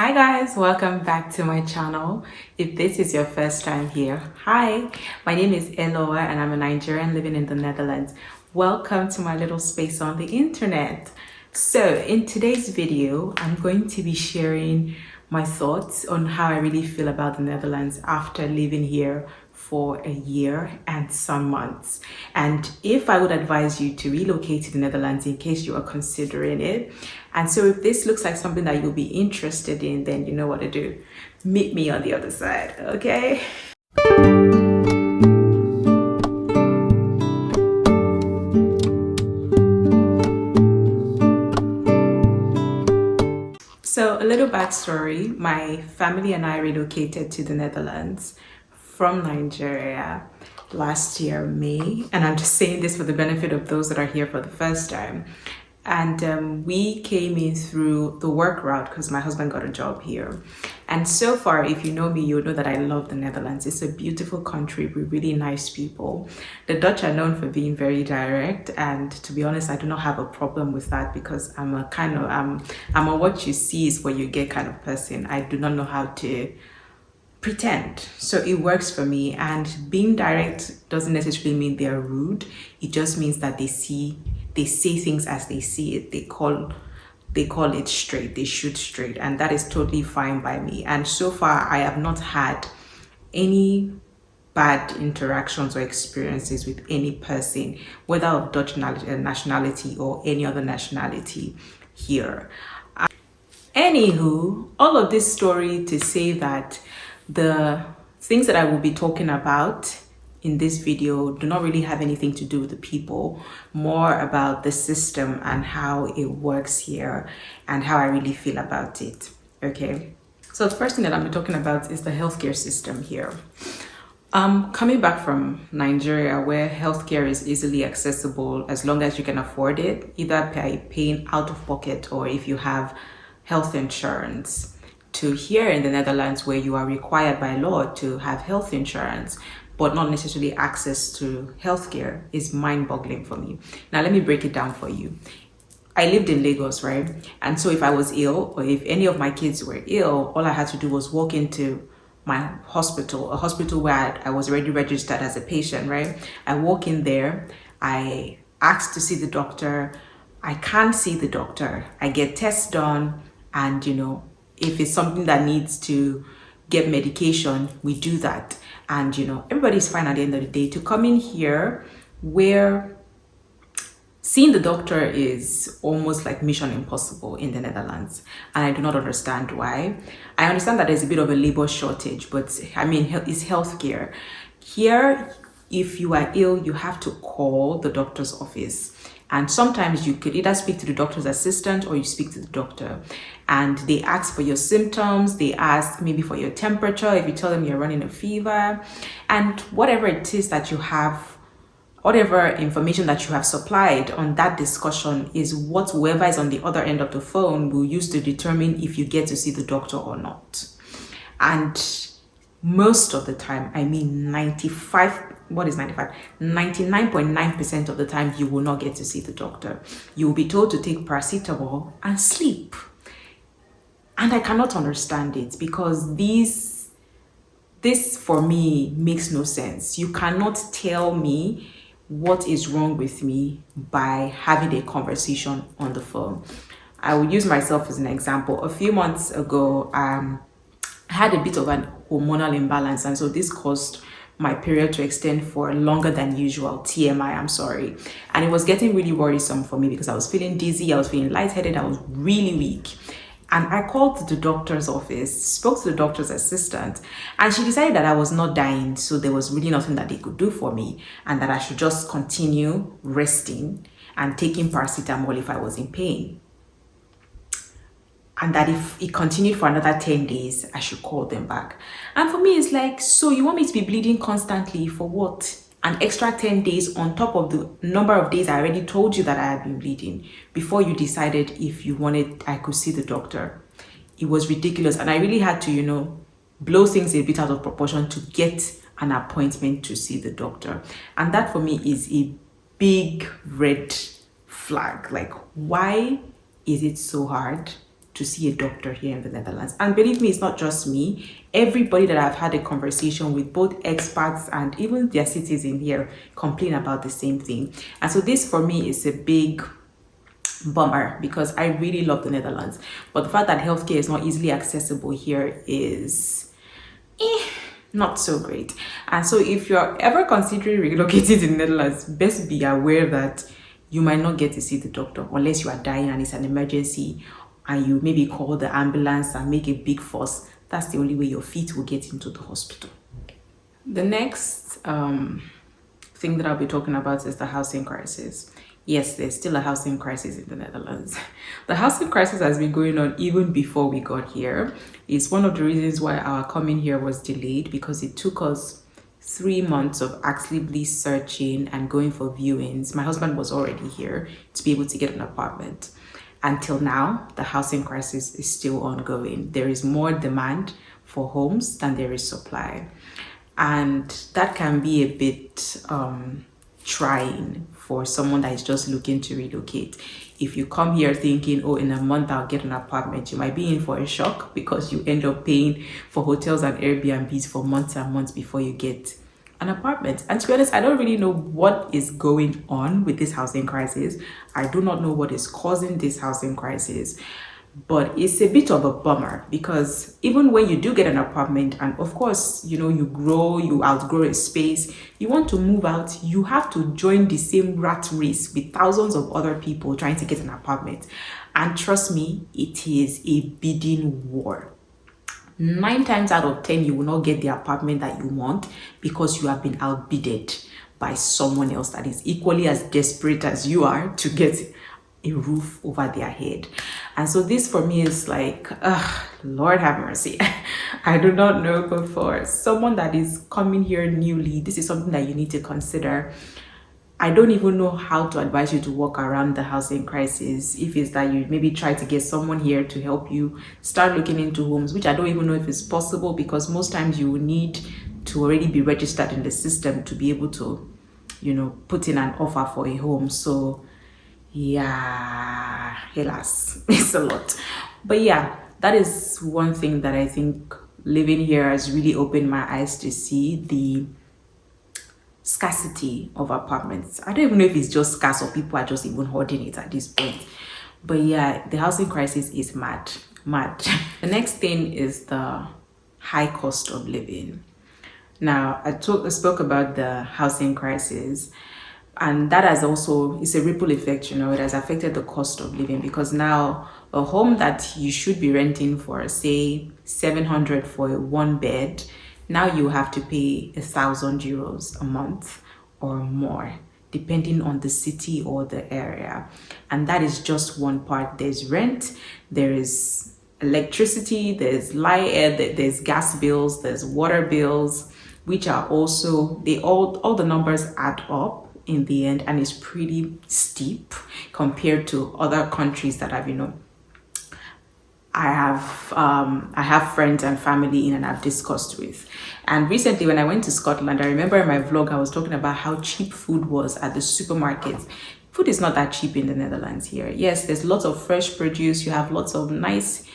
Hi guys, welcome back to my channel. If this is your first time here, hi, my name is Eloa and I'm a Nigerian living in the Netherlands. Welcome to my little space on the internet. So in today's video, I'm going to be sharing my thoughts on how I really feel about the Netherlands after living here for a year and some months, and if I would advise you to relocate to the Netherlands in case you are considering it. And so if this looks like something that you'll be interested in, then you know what to do. Meet me on the other side, okay? So a little backstory, my family and I relocated to the Netherlands from Nigeria last year, May. And I'm just saying this for the benefit of those that are here for the first time. And we came in through the work route because my husband got a job here. And so far, if you know me, you'll know that I love the Netherlands. It's a beautiful country with really nice people. The Dutch are known for being very direct, and to be honest, I do not have a problem with that because I'm a what you see is what you get kind of person. I do not know how to pretend, so it works for me. And being direct doesn't necessarily mean they're rude. It just means that they say things as they see it. They call it straight, they shoot straight, and that is totally fine by me. And so far I have not had any bad interactions or experiences with any person, whether of Dutch nationality or any other nationality here. Anywho, all of this story to say that the things that I will be talking about in this video do not really have anything to do with the people, more about the system and how it works here and how I really feel about it. Okay, so the first thing that I'm talking about is the healthcare system here. Coming back from Nigeria, where healthcare is easily accessible as long as you can afford it, either by paying out of pocket or if you have health insurance, to here in the Netherlands where you are required by law to have health insurance but not necessarily access to healthcare, is mind-boggling for me. Now let me break it down for you. I lived in Lagos, right? And so if I was ill or if any of my kids were ill, all I had to do was walk into my hospital, a hospital where I was already registered as a patient, right? I walk in there, I ask to see the doctor, I can't see the doctor, I get tests done, and if it's something that needs to get medication, we do that. And everybody's fine at the end of the day. To come in here where seeing the doctor is almost like mission impossible in the Netherlands, and I do not understand why. I understand that there's a bit of a labor shortage, but I mean, it's healthcare. Here, if you are ill, you have to call the doctor's office. And sometimes you could either speak to the doctor's assistant or you speak to the doctor. And they ask for your symptoms, they ask maybe for your temperature, if you tell them you're running a fever, and whatever it is that you have, whatever information that you have supplied on that discussion is what whoever is on the other end of the phone will use to determine if you get to see the doctor or not. And most of the time, I mean 99.9% of the time, you will not get to see the doctor. You will be told to take paracetamol and sleep. And I cannot understand it because this for me makes no sense. You cannot tell me what is wrong with me by having a conversation on the phone. I will use myself as an example. A few months ago, I had a bit of an hormonal imbalance, and so this caused my period to extend for longer than usual. TMI, I'm sorry. And it was getting really worrisome for me because I was feeling dizzy, I was feeling lightheaded, I was really weak. And I called the doctor's office, spoke to the doctor's assistant, and she decided that I was not dying, so there was really nothing that they could do for me, and that I should just continue resting and taking paracetamol if I was in pain. And that if it continued for another 10 days, I should call them back. And for me, it's like, so you want me to be bleeding constantly for what? An extra 10 days on top of the number of days I already told you that I had been bleeding before you decided if you wanted, I could see the doctor. It was ridiculous. And I really had to, blow things a bit out of proportion to get an appointment to see the doctor. And that for me is a big red flag. Like, why is it so hard to to see a doctor here in the Netherlands. And believe me, it's not just me. Everybody that I've had a conversation with, both expats and even their citizens here, complain about the same thing. And so this for me is a big bummer, because I really love the Netherlands. But the fact that healthcare is not easily accessible here is not so great. And so if you're ever considering relocating to the Netherlands, best be aware that you might not get to see the doctor unless you are dying and it's an emergency, and you maybe call the ambulance and make a big fuss. That's the only way your feet will get into the hospital. The next thing that I'll be talking about is the housing crisis. Yes, there's still a housing crisis in the Netherlands. The housing crisis has been going on even before we got here. It's one of the reasons why our coming here was delayed, because it took us 3 months of actively searching and going for viewings. My husband was already here to be able to get an apartment. Until now, the housing crisis is still ongoing. There is more demand for homes than there is supply. And that can be a bit trying for someone that is just looking to relocate. If you come here thinking, oh, in a month I'll get an apartment, you might be in for a shock, because you end up paying for hotels and Airbnbs for months and months before you get an apartment. And to be honest, I don't really know what is going on with this housing crisis. I do not know what is causing this housing crisis. But it's a bit of a bummer, because even when you do get an apartment, and of course, you know, you grow, you outgrow a space, you want to move out, you have to join the same rat race with thousands of other people trying to get an apartment. And trust me, it is a bidding war. 9 times out of 10, you will not get the apartment that you want, because you have been outbidded by someone else that is equally as desperate as you are to get a roof over their head. And so this for me is like, Lord have mercy. I do not know, but for someone that is coming here newly, this is something that you need to consider. I don't even know how to advise you to walk around the housing crisis. If it's that you maybe try to get someone here to help you start looking into homes, which I don't even know if it's possible, because most times you will need to already be registered in the system to be able to, you know, put in an offer for a home. So yeah, hélas, it's a lot. But yeah, that is one thing that I think living here has really opened my eyes to see: the scarcity of apartments. I don't even know if it's just scarce or people are just even hoarding it at this point. But yeah, the housing crisis is mad. The next thing is the high cost of living. Now, I spoke about the housing crisis, and that has also, it's a ripple effect, you know, it has affected the cost of living, because now a home that you should be renting for, say, 700 for a 1 bed, now you have to pay 1,000 euros a month or more, depending on the city or the area. And that is just one part. There's rent, there is electricity, there's light, there's gas bills, there's water bills, which are also, all the numbers add up in the end, and it's pretty steep compared to other countries that I've, you know, I have friends and family in and I've discussed with. And recently when I went to Scotland, I remember in my vlog I was talking about how cheap food was at the supermarkets. Food is not that cheap in the Netherlands here. Yes, there's lots of fresh produce, you have lots of nice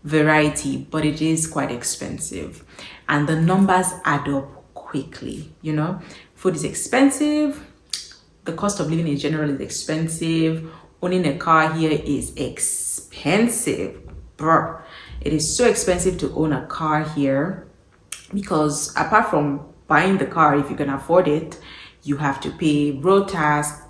variety, but it is quite expensive, and the numbers add up quickly. You know, food is expensive, the cost of living in general is expensive, owning a car here is expensive. Bruh, it is so expensive to own a car here, because apart from buying the car, if you can afford it, you have to pay road tax,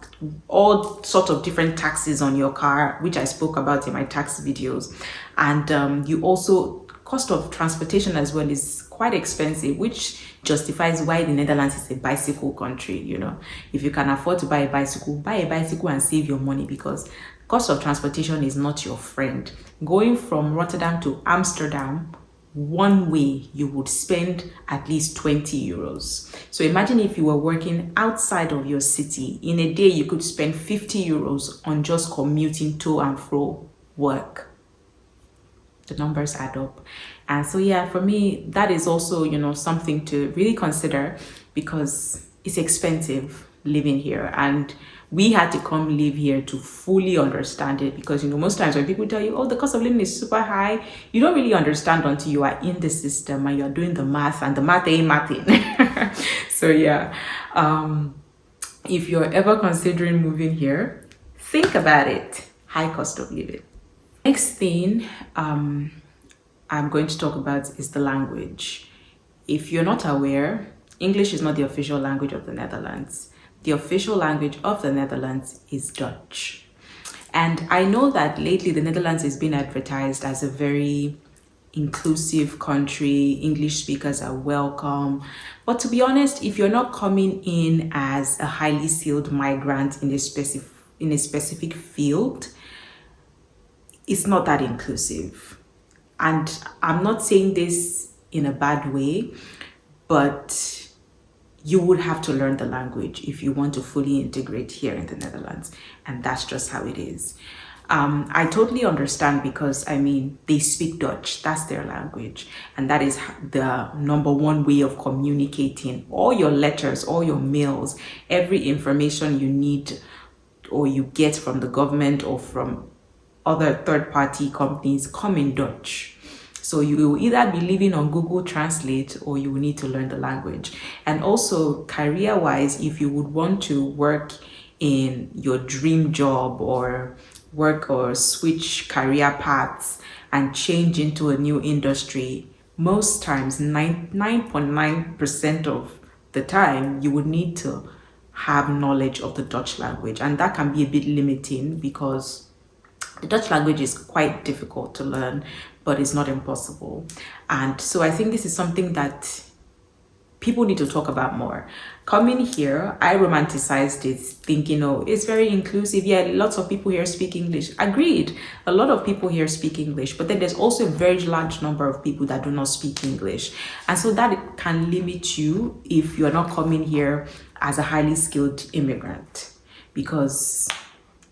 all sorts of different taxes on your car, which I spoke about in my tax videos. And you also, cost of transportation as well is quite expensive, which justifies why the Netherlands is a bicycle country. You know, if you can afford to buy a bicycle and save your money, because cost of transportation is not your friend. Going from Rotterdam to Amsterdam, one way you would spend at least 20 euros. So imagine if you were working outside of your city, in a day you could spend 50 euros on just commuting to and fro work. The numbers add up. And so yeah, for me, that is also, you know, something to really consider, because it's expensive living here. And We had to come live here to fully understand it, because most times when people tell you, oh, the cost of living is super high, you don't really understand until you are in the system and you're doing the math, and the math ain't mathing. So yeah, if you're ever considering moving here, think about it. High cost of living. Next thing I'm going to talk about is the language. If you're not aware, English is not the official language of the Netherlands. The official language of the Netherlands is Dutch. And I know that lately the Netherlands is being advertised as a very inclusive country. English speakers are welcome. But to be honest, if you're not coming in as a highly skilled migrant in a specific field, it's not that inclusive. And I'm not saying this in a bad way, but you would have to learn the language if you want to fully integrate here in the Netherlands. And that's just how it is. I totally understand, because they speak Dutch. That's their language. And that is the number one way of communicating. All your letters, all your mails, every information you need or you get from the government or from other third-party companies come in Dutch. So you will either be living on Google Translate or you will need to learn the language. And also career-wise, if you would want to work in your dream job or switch career paths and change into a new industry, most times 9.9% of the time you would need to have knowledge of the Dutch language. And that can be a bit limiting, because the Dutch language is quite difficult to learn, but it's not impossible. And so I think this is something that people need to talk about more. Coming here, I romanticized it thinking, oh, it's very inclusive. Yeah, lots of people here speak English. Agreed. A lot of people here speak English, but then there's also a very large number of people that do not speak English. And so that can limit you if you're not coming here as a highly skilled immigrant. Because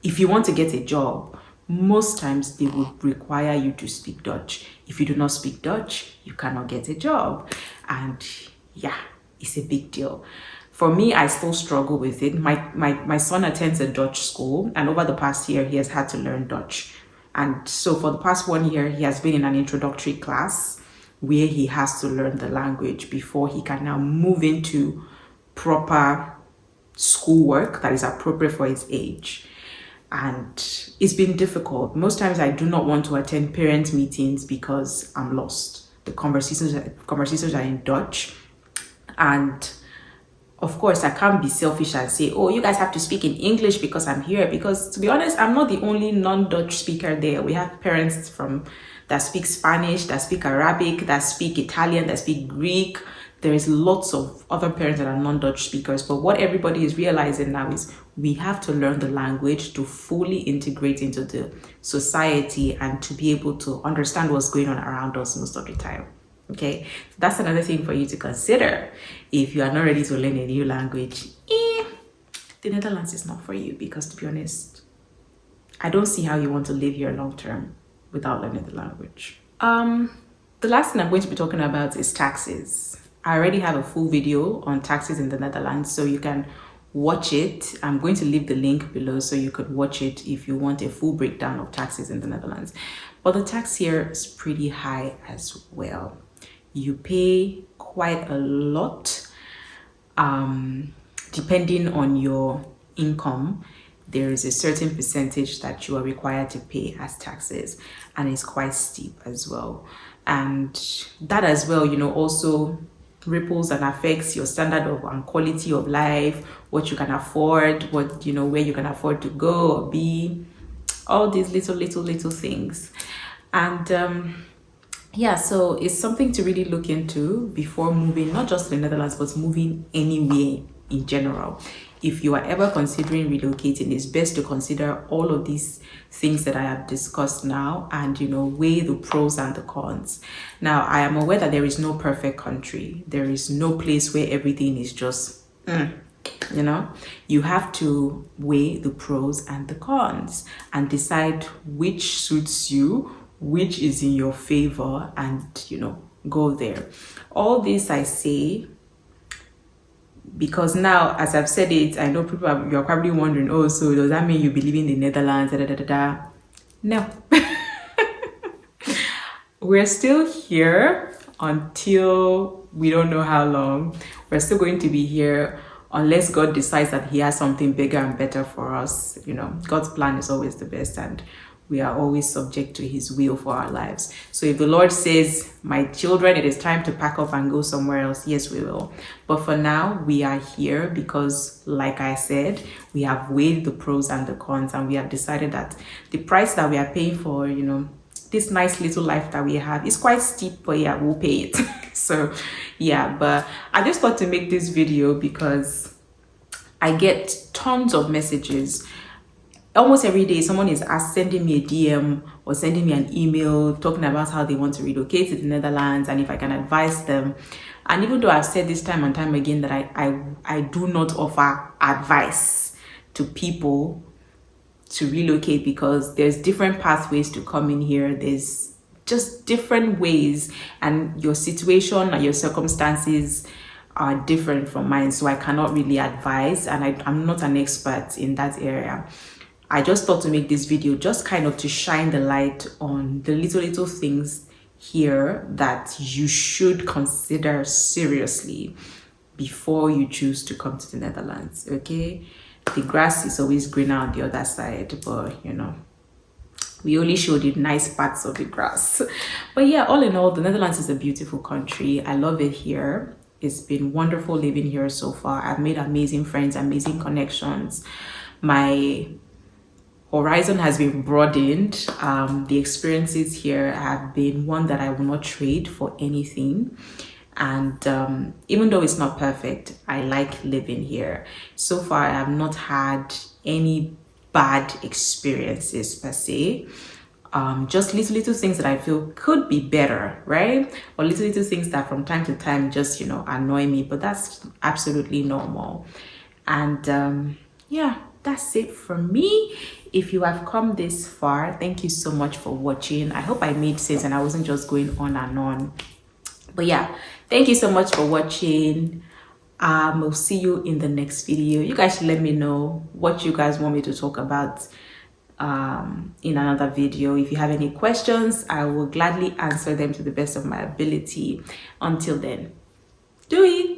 if you want to get a job, most times they would require you to speak Dutch. If you do not speak Dutch, you cannot get a job. And yeah, it's a big deal. For me, I still struggle with it. My son attends a Dutch school, and over the past year, he has had to learn Dutch. And so for the past 1 year, he has been in an introductory class where he has to learn the language before he can now move into proper schoolwork that is appropriate for his age. And it's been difficult. Most times I do not want to attend parent meetings because I'm lost. The conversations are in Dutch. And of course, I can't be selfish and say, oh, you guys have to speak in English because I'm here. Because to be honest, I'm not the only non-Dutch speaker there. We have parents that speak Spanish, that speak Arabic, that speak Italian, that speak Greek. There is lots of other parents that are non-Dutch speakers, but what everybody is realizing now is we have to learn the language to fully integrate into the society and to be able to understand what's going on around us most of the time. Okay, so that's another thing for you to consider. If you are not ready to learn a new language, the Netherlands is not for you, because to be honest, I don't see how you want to live here long term without learning the language. The last thing I'm going to be talking about is taxes. I already have a full video on taxes in the Netherlands, so you can watch it. I'm going to leave the link below so you could watch it if you want a full breakdown of taxes in the Netherlands. But the tax here is pretty high as well. You pay quite a lot depending on your income. There is a certain percentage that you are required to pay as taxes, and it's quite steep as well. And that as well, also ripples and affects your standard of and quality of life, what you can afford, what where you can afford to go or be, all these little things. And yeah, so it's something to really look into before moving, not just to the Netherlands, but moving anywhere in general. If you are ever considering relocating, it's best to consider all of these things that I have discussed now and, weigh the pros and the cons. Now, I am aware that there is no perfect country. There is no place where everything is just, you have to weigh the pros and the cons and decide which suits you, which is in your favor, and, go there. All this I say because now, as I've said it, I know you're probably wondering, oh, so does that mean you believe in the Netherlands? Da, da, da, da, da. No. We're still here until we don't know how long. We're still going to be here unless God decides that he has something bigger and better for us. You know, God's plan is always the best, and we are always subject to his will for our lives. So if the Lord says, my children, it is time to pack up and go somewhere else, yes, we will. But for now, we are here because, like I said, we have weighed the pros and the cons, and we have decided that the price that we are paying for, you know, this nice little life that we have is quite steep, but yeah, we'll pay it. So yeah, but I just thought to make this video because I get tons of messages. Almost every day, someone is sending me a DM or sending me an email talking about how they want to relocate to the Netherlands and if I can advise them. And even though I've said this time and time again that I do not offer advice to people to relocate, because there's different pathways to come in here. There's just different ways, and your situation and your circumstances are different from mine, so I cannot really advise, and I'm not an expert in that area. I just thought to make this video just kind of to shine the light on the little things here that you should consider seriously before you choose to come to the Netherlands. Okay, the grass is always greener on the other side, but you know, we only show the nice parts of the grass. But yeah, all in all, the Netherlands is a beautiful country. I love it here. It's been wonderful living here so far. I've made amazing friends, amazing connections. My horizon has been broadened. The experiences here have been one that I will not trade for anything. And even though it's not perfect, I like living here. So far, I have not had any bad experiences per se. Just little things that I feel could be better, right? Or little things that from time to time just, you know, annoy me, but that's absolutely normal. And yeah, that's it from me. If you have come this far, thank you so much for watching. I hope I made sense and I wasn't just going on and on. But yeah, thank you so much for watching. We'll see you in the next video. You guys should let me know what you guys want me to talk about in another video. If you have any questions, I will gladly answer them to the best of my ability. Until then, do it.